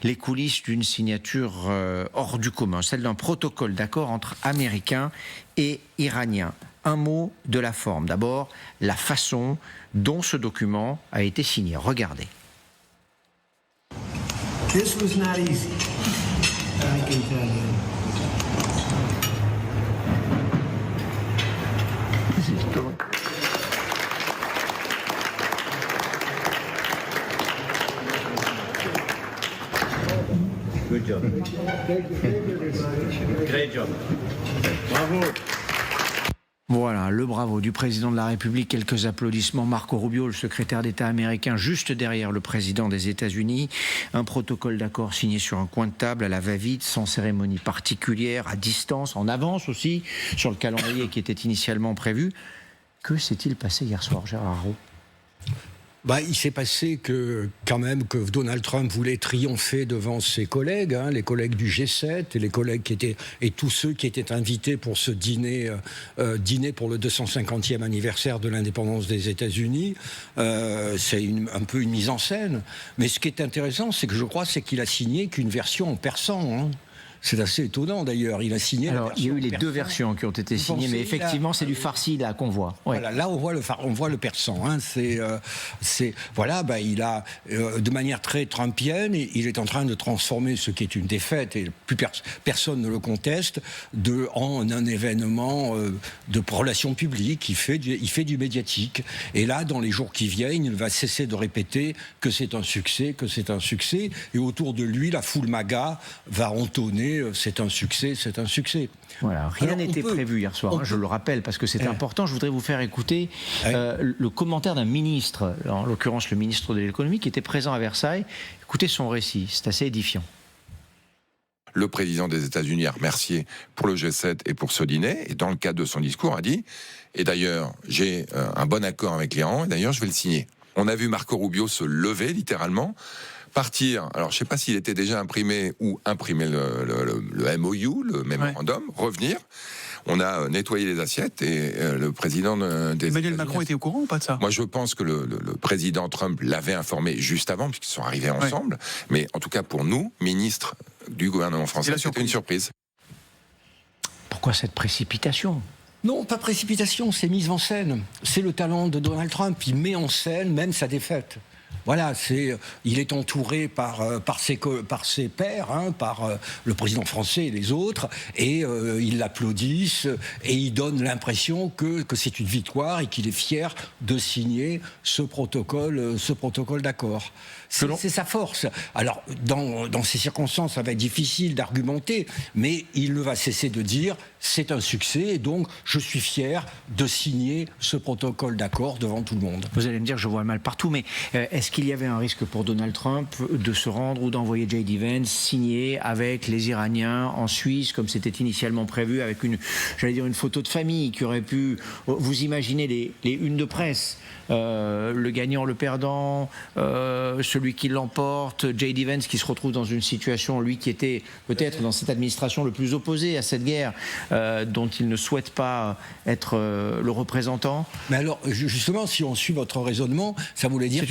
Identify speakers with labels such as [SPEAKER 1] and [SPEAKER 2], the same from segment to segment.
[SPEAKER 1] les coulisses d'une signature hors du commun, celle d'un protocole d'accord entre Américains et Iraniens. Un mot de la forme. D'abord, la façon dont ce document a été signé. Regardez.
[SPEAKER 2] This was not easy, I can tell you.
[SPEAKER 1] Good job. Great job. Bravo. Voilà, le bravo du président de la République, quelques applaudissements. Marco Rubio, le secrétaire d'État américain, juste derrière le président des États-Unis. Un protocole d'accord signé sur un coin de table, à la va-vite, sans cérémonie particulière, à distance, en avance aussi, sur le calendrier qui était initialement prévu. Que s'est-il passé hier soir, Gérard Araud ?
[SPEAKER 3] Il s'est passé que Donald Trump voulait triompher devant ses collègues, les collègues du G7 et les collègues et tous ceux qui étaient invités pour ce dîner pour le 250e anniversaire de l'indépendance des États-Unis. C'est un peu une mise en scène. Mais ce qui est intéressant, c'est qu'il a signé qu'une version en persan. C'est assez étonnant d'ailleurs. Il a signé.
[SPEAKER 1] Alors, il y a eu les deux versions qui ont été signées, mais effectivement, c'est du farsi là qu'on voit. Ouais.
[SPEAKER 3] Voilà, là on voit le persan. Il a de manière très trumpienne, il est en train de transformer ce qui est une défaite et plus personne ne le conteste en un événement de relations publiques. Il fait du médiatique. Et là, dans les jours qui viennent, il va cesser de répéter que c'est un succès, Et autour de lui, la foule MAGA va entonner. C'est un succès.
[SPEAKER 1] Voilà, rien n'était prévu hier soir, je le rappelle, parce que c'est important. Je voudrais vous faire écouter le commentaire d'un ministre, en l'occurrence le ministre de l'économie, qui était présent à Versailles. Écoutez son récit, c'est assez édifiant.
[SPEAKER 4] Le président des États-Unis a remercié pour le G7 et pour ce dîner, et dans le cadre de son discours a dit « Et d'ailleurs, j'ai un bon accord avec l'Iran, et d'ailleurs je vais le signer ». On a vu Marco Rubio se lever, littéralement, partir, alors je ne sais pas s'il était déjà imprimé ou imprimer le MOU, le mémorandum, revenir. On a nettoyé les assiettes et le président des
[SPEAKER 5] Emmanuel Macron était au courant ou pas de ça ?
[SPEAKER 4] Moi je pense que le président Trump l'avait informé juste avant, puisqu'ils sont arrivés ensemble. Mais en tout cas pour nous, ministres du gouvernement français, c'était une surprise.
[SPEAKER 1] Pourquoi cette précipitation ?
[SPEAKER 3] Non, pas précipitation, c'est mise en scène. C'est le talent de Donald Trump, il met en scène même sa défaite. Voilà, il est entouré par ses pairs, par le président français et les autres, et ils l'applaudissent, et ils donnent l'impression que c'est une victoire et qu'il est fier de signer ce protocole d'accord. C'est sa force. Alors, dans ces circonstances, ça va être difficile d'argumenter, mais il ne va cesser de dire c'est un succès, et donc je suis fier de signer ce protocole d'accord devant tout le monde.
[SPEAKER 1] Vous allez me dire, je vois le mal partout, mais est-ce qu'il y avait un risque pour Donald Trump de se rendre ou d'envoyer J.D. Vance signer avec les Iraniens en Suisse, comme c'était initialement prévu, avec une photo de famille qui aurait pu... Vous imaginez les unes de presse, le gagnant, le perdant, celui qui l'emporte, J.D. Vance qui se retrouve dans une situation, lui qui était peut-être dans cette administration le plus opposé à cette guerre, dont il ne souhaite pas être le représentant.
[SPEAKER 3] Mais alors, justement, si on suit votre raisonnement, ça voulait dire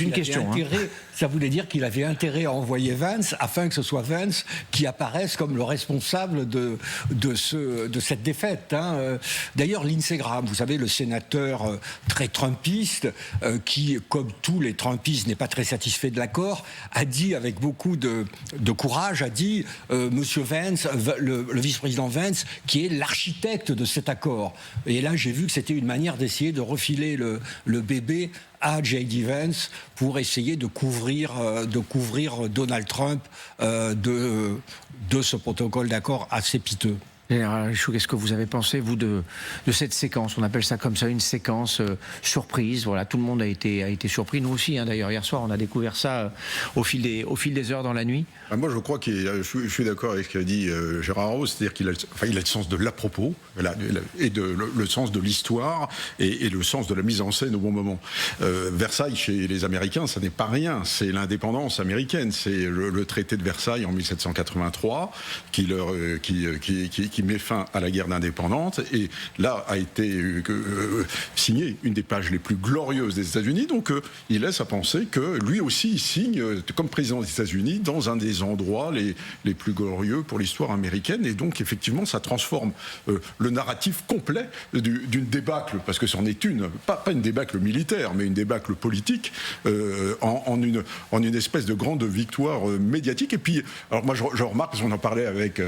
[SPEAKER 3] qu'il avait intérêt à envoyer Vance afin que ce soit Vance qui apparaisse comme le responsable de cette défaite. D'ailleurs, Lindsey Graham, vous savez, le sénateur très trumpiste, qui, comme tous les trumpistes, n'est pas très satisfait de l'accord, a dit avec beaucoup de courage, Monsieur Vance, le vice-président Vance, qui est l'architecte de cet accord. Et là, j'ai vu que c'était une manière d'essayer de refiler le bébé à J.D. Vance pour essayer de couvrir Donald Trump de ce protocole d'accord assez piteux.
[SPEAKER 1] Qu'est-ce que vous avez pensé, vous, de cette séquence ? On appelle ça comme ça, une séquence surprise. Voilà, tout le monde a été surpris. Nous aussi, d'ailleurs, hier soir, on a découvert ça au fil des heures dans la nuit.
[SPEAKER 6] Moi, je crois je suis d'accord avec ce qu'a dit Gérard Araud, c'est-à-dire qu'il a le sens de l'à-propos et le sens de l'histoire et le sens de la mise en scène au bon moment. Versailles, chez les Américains, ça n'est pas rien. C'est l'indépendance américaine. C'est le traité de Versailles en 1783 qui qui met fin à la guerre d'indépendance. Et là a été signée une des pages les plus glorieuses des États-Unis. Donc il laisse à penser que lui aussi il signe comme président des États-Unis dans un des endroits les plus glorieux pour l'histoire américaine. Et donc effectivement ça transforme le narratif complet d'une débâcle, parce que c'en est une, pas une débâcle militaire, mais une débâcle politique, en une espèce de grande victoire médiatique. Et puis, alors moi je remarque, parce qu'on en parlait avec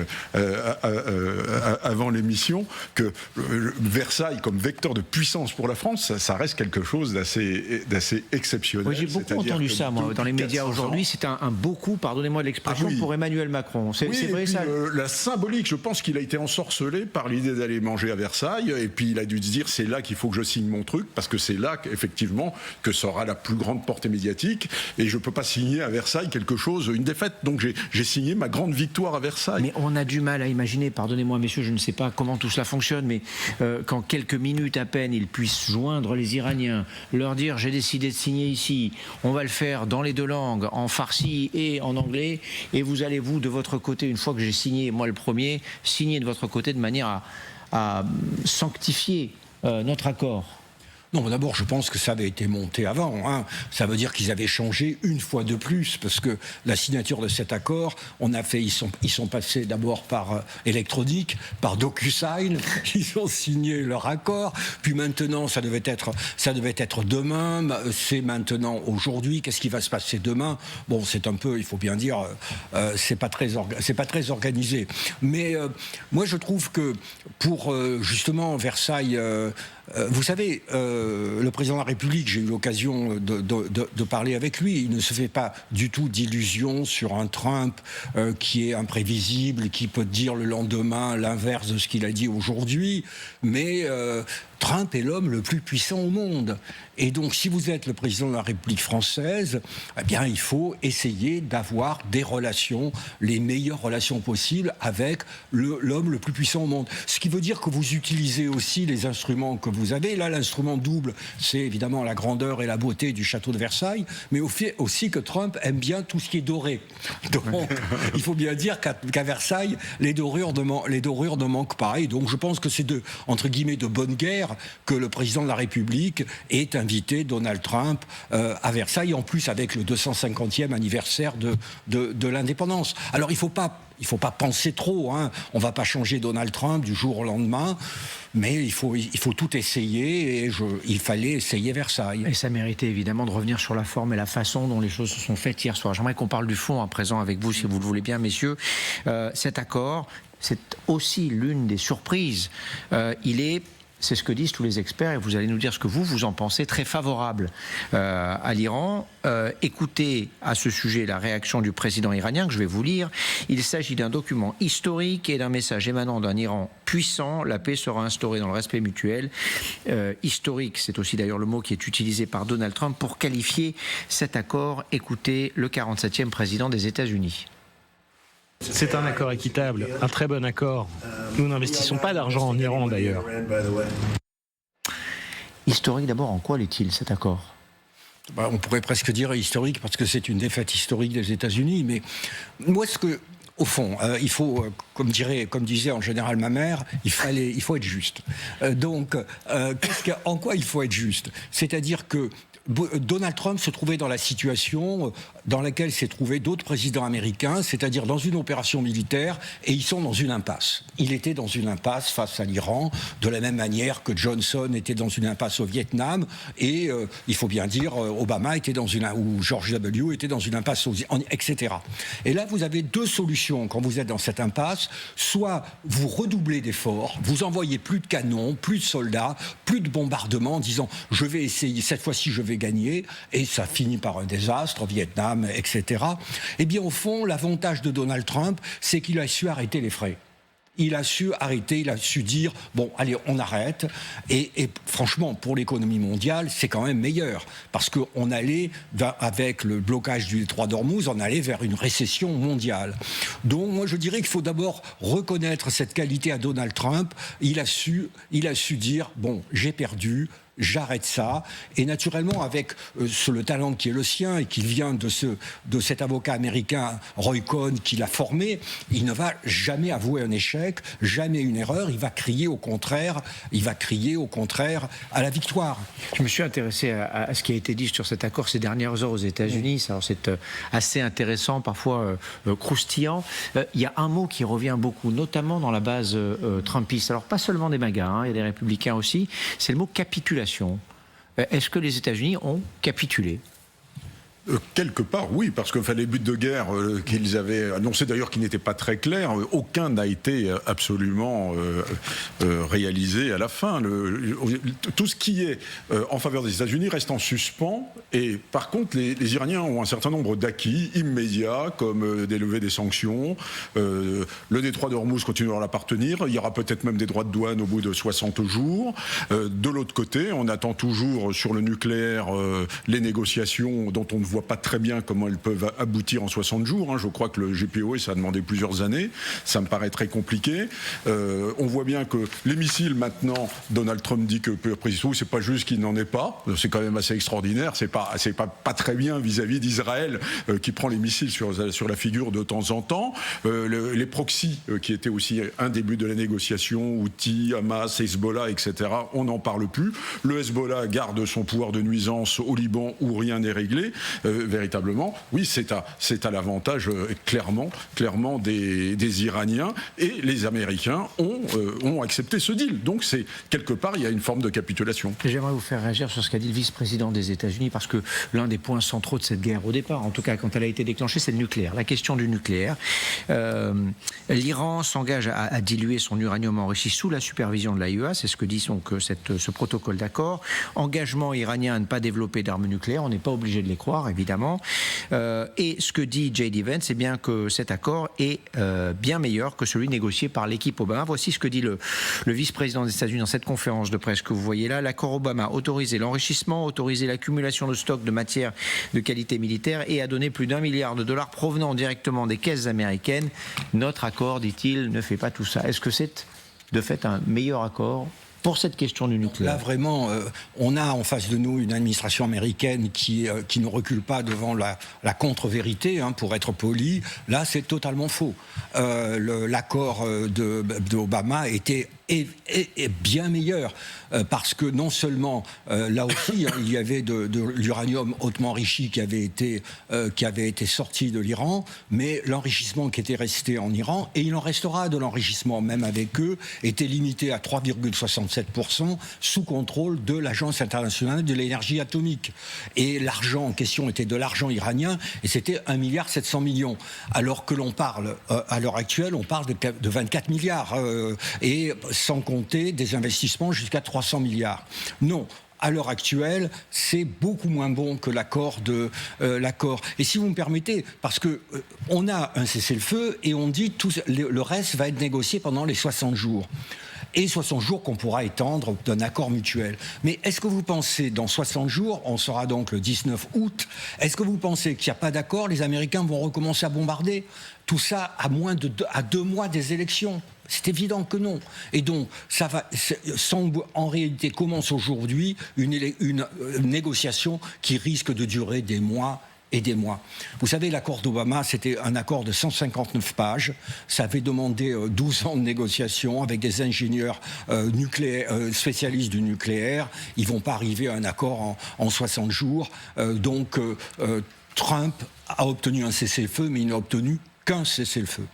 [SPEAKER 6] avant l'émission, que Versailles comme vecteur de puissance pour la France, ça reste quelque chose d'assez exceptionnel.
[SPEAKER 1] Oui, j'ai beaucoup entendu ça, moi, dans les médias aujourd'hui. C'est un beaucoup, pardonnez-moi de l'expression, pour Emmanuel Macron. C'est vrai, ça.
[SPEAKER 6] La symbolique, je pense qu'il a été ensorcelé par l'idée d'aller manger à Versailles, et puis il a dû se dire c'est là qu'il faut que je signe mon truc, parce que c'est là effectivement que ça aura la plus grande portée médiatique, et je peux pas signer à Versailles quelque chose, une défaite. Donc j'ai signé ma grande victoire à Versailles.
[SPEAKER 1] Mais on a du mal à imaginer, pardonnez-moi messieurs, je ne sais pas comment tout cela fonctionne, mais qu'en quelques minutes à peine ils puissent joindre les Iraniens, leur dire j'ai décidé de signer ici, on va le faire dans les deux langues, en farsi et en anglais, et vous allez vous de votre côté, une fois que j'ai signé moi le premier, signer de votre côté de manière à sanctifier notre accord.
[SPEAKER 3] Non, d'abord, je pense que ça avait été monté avant. Hein. Ça veut dire qu'ils avaient changé une fois de plus, parce que la signature de cet accord, ils sont passés d'abord par électronique, par DocuSign, ils ont signé leur accord, puis maintenant, ça devait être demain, c'est maintenant aujourd'hui. Qu'est-ce qui va se passer demain? Bon, c'est un peu, il faut bien dire, c'est pas très organisé. Mais moi, je trouve que pour justement Versailles. Vous savez, le président de la République, j'ai eu l'occasion de parler avec lui, il ne se fait pas du tout d'illusions sur un Trump qui est imprévisible, qui peut dire le lendemain l'inverse de ce qu'il a dit aujourd'hui, mais Trump est l'homme le plus puissant au monde. Et donc, si vous êtes le président de la République française, eh bien, il faut essayer d'avoir des relations, les meilleures relations possibles avec l'homme le plus puissant au monde. Ce qui veut dire que vous utilisez aussi les instruments que vous avez. Là, l'instrument double, c'est évidemment la grandeur et la beauté du château de Versailles, mais aussi que Trump aime bien tout ce qui est doré. Donc, il faut bien dire qu'à Versailles, les dorures ne manquent pas. Et donc, je pense que c'est entre guillemets, de bonne guerre que le président de la République ait invité Donald Trump à Versailles, en plus avec le 250e anniversaire de l'indépendance. Alors il faut pas penser trop, hein. On ne va pas changer Donald Trump du jour au lendemain, mais il faut tout essayer, et il fallait essayer Versailles.
[SPEAKER 1] Et ça méritait évidemment de revenir sur la forme et la façon dont les choses se sont faites hier soir. J'aimerais qu'on parle du fond à présent avec vous, si vous le voulez bien, messieurs. Cet accord, c'est aussi l'une des surprises. C'est ce que disent tous les experts, et vous allez nous dire ce que vous en pensez, très favorable à l'Iran. Écoutez à ce sujet la réaction du président iranien que je vais vous lire. Il s'agit d'un document historique et d'un message émanant d'un Iran puissant. La paix sera instaurée dans le respect mutuel. Historique, c'est aussi d'ailleurs le mot qui est utilisé par Donald Trump pour qualifier cet accord. Écoutez le 47e président des États-Unis.
[SPEAKER 5] C'est un accord équitable, un très bon accord. Nous n'investissons pas d'argent en Iran d'ailleurs.
[SPEAKER 1] Historique d'abord, en quoi l'est-il cet accord ?
[SPEAKER 3] On pourrait presque dire historique parce que c'est une défaite historique des États-Unis, mais moi au fond, il faut, comme disait en général ma mère, il faut être juste. Donc, en quoi il faut être juste ? C'est-à-dire que Donald Trump se trouvait dans la situation dans laquelle s'est trouvé d'autres présidents américains, c'est-à-dire dans une opération militaire, et ils sont dans une impasse. Il était dans une impasse face à l'Iran, de la même manière que Johnson était dans une impasse au Vietnam, et il faut bien dire, Obama était ou George W. était dans une impasse, etc. Et là, vous avez deux solutions quand vous êtes dans cette impasse. Soit vous redoublez d'efforts, vous envoyez plus de canons, plus de soldats, plus de bombardements, en disant « je vais essayer, cette fois-ci je vais gagner », et ça finit par un désastre, au Vietnam, etc. Eh bien, au fond, l'avantage de Donald Trump, c'est qu'il a su arrêter les frais. Il a su arrêter, il a su dire « bon, allez, on arrête ». Et franchement, pour l'économie mondiale, c'est quand même meilleur. Parce qu'on allait, avec le blocage du détroit d'Ormuz, on allait vers une récession mondiale. Donc, moi, je dirais qu'il faut d'abord reconnaître cette qualité à Donald Trump. Il a su dire « bon, j'ai perdu ». j'arrête ça. Et naturellement, avec le talent qui est le sien et qui vient de cet avocat américain Roy Cohn qui l'a formé, il ne va jamais avouer un échec, jamais une erreur. Il va crier au contraire à la victoire.
[SPEAKER 1] Je me suis intéressé à ce qui a été dit sur cet accord ces dernières heures aux États-Unis. Alors c'est assez intéressant, parfois croustillant. Il y a un mot qui revient beaucoup, notamment dans la base trumpiste. Alors pas seulement des MAGA, il y a des républicains aussi. C'est le mot capitulation. Est-ce que les États-Unis ont capitulé ?
[SPEAKER 6] Quelque part, oui, parce que les buts de guerre qu'ils avaient annoncés, d'ailleurs qui n'étaient pas très clairs, aucun n'a été absolument réalisé à la fin. Tout ce qui est en faveur des États-Unis reste en suspens, et par contre, les Iraniens ont un certain nombre d'acquis immédiats, comme des levées des sanctions. Le détroit d'Ormuz continuera à l'appartenir. Il y aura peut-être même des droits de douane au bout de 60 jours. De l'autre côté, on attend toujours sur le nucléaire les négociations dont on ne voit pas très bien comment elles peuvent aboutir en 60 jours. Je crois que le GPOS a demandé plusieurs années. Ça me paraît très compliqué. On voit bien que les missiles, maintenant, Donald Trump dit que c'est pas juste qu'il n'en ait pas. C'est quand même assez extraordinaire. C'est pas très bien vis-à-vis d'Israël qui prend les missiles sur la figure de temps en temps. Les proxys, qui étaient aussi un début de la négociation, Houthi, Hamas, Hezbollah, etc., on n'en parle plus. Le Hezbollah garde son pouvoir de nuisance au Liban où rien n'est réglé. Véritablement, oui, c'est à l'avantage clairement des Iraniens, et les Américains ont accepté ce deal. Donc c'est quelque part, il y a une forme de capitulation.
[SPEAKER 1] J'aimerais vous faire réagir sur ce qu'a dit le vice-président des États-Unis, parce que l'un des points centraux de cette guerre au départ, en tout cas quand elle a été déclenchée, c'est le nucléaire, la question du nucléaire. L'Iran s'engage à diluer son uranium enrichi sous la supervision de l'AIEA, c'est ce que dit donc ce protocole d'accord. Engagement iranien à ne pas développer d'armes nucléaires, on n'est pas obligé de les croire, évidemment. Et ce que dit J.D. Vance, c'est bien que cet accord est bien meilleur que celui négocié par l'équipe Obama. Voici ce que dit le vice-président des États-Unis dans cette conférence de presse que vous voyez là. L'accord Obama autorisait l'enrichissement, autorisait l'accumulation de stocks de matières de qualité militaire et a donné plus d'1 milliard de dollars provenant directement des caisses américaines. Notre accord, dit-il, ne fait pas tout ça. Est-ce que c'est de fait un meilleur accord pour cette question du nucléaire?
[SPEAKER 3] Là, vraiment, on a en face de nous une administration américaine qui ne recule pas devant la contre-vérité, pour être poli. Là, c'est totalement faux. L'accord d'Obama était est bien meilleur, parce que non seulement, là aussi, il y avait de l'uranium hautement enrichi qui avait été sorti de l'Iran, mais l'enrichissement qui était resté en Iran, et il en restera de l'enrichissement, même avec eux, était limité à 3,67% sous contrôle de l'Agence internationale de l'énergie atomique. Et l'argent en question était de l'argent iranien, et c'était 1,7 milliard, alors que l'on parle, à l'heure actuelle, on parle de 24 milliards, et sans compter des investissements jusqu'à 300 milliards. Non. À l'heure actuelle, c'est beaucoup moins bon que l'accord. Et si vous me permettez, parce que on a un cessez-le-feu et on dit tout le reste va être négocié pendant les 60 jours. Et 60 jours qu'on pourra étendre d'un accord mutuel. Mais est-ce que vous pensez, dans 60 jours, on sera donc le 19 août, est-ce que vous pensez qu'il n'y a pas d'accord, les Américains vont recommencer à bombarder? Tout ça à 2 mois des élections. C'est évident que non. Et donc, ça va, en réalité, commence aujourd'hui une négociation qui risque de durer des mois et des mois. Vous savez, l'accord d'Obama, c'était un accord de 159 pages. Ça avait demandé 12 ans de négociation avec des ingénieurs spécialistes du nucléaire. Ils ne vont pas arriver à un accord en 60 jours. Donc, Trump a obtenu un cessez-le-feu, mais il n'a obtenu qu'un cessez-le-feu.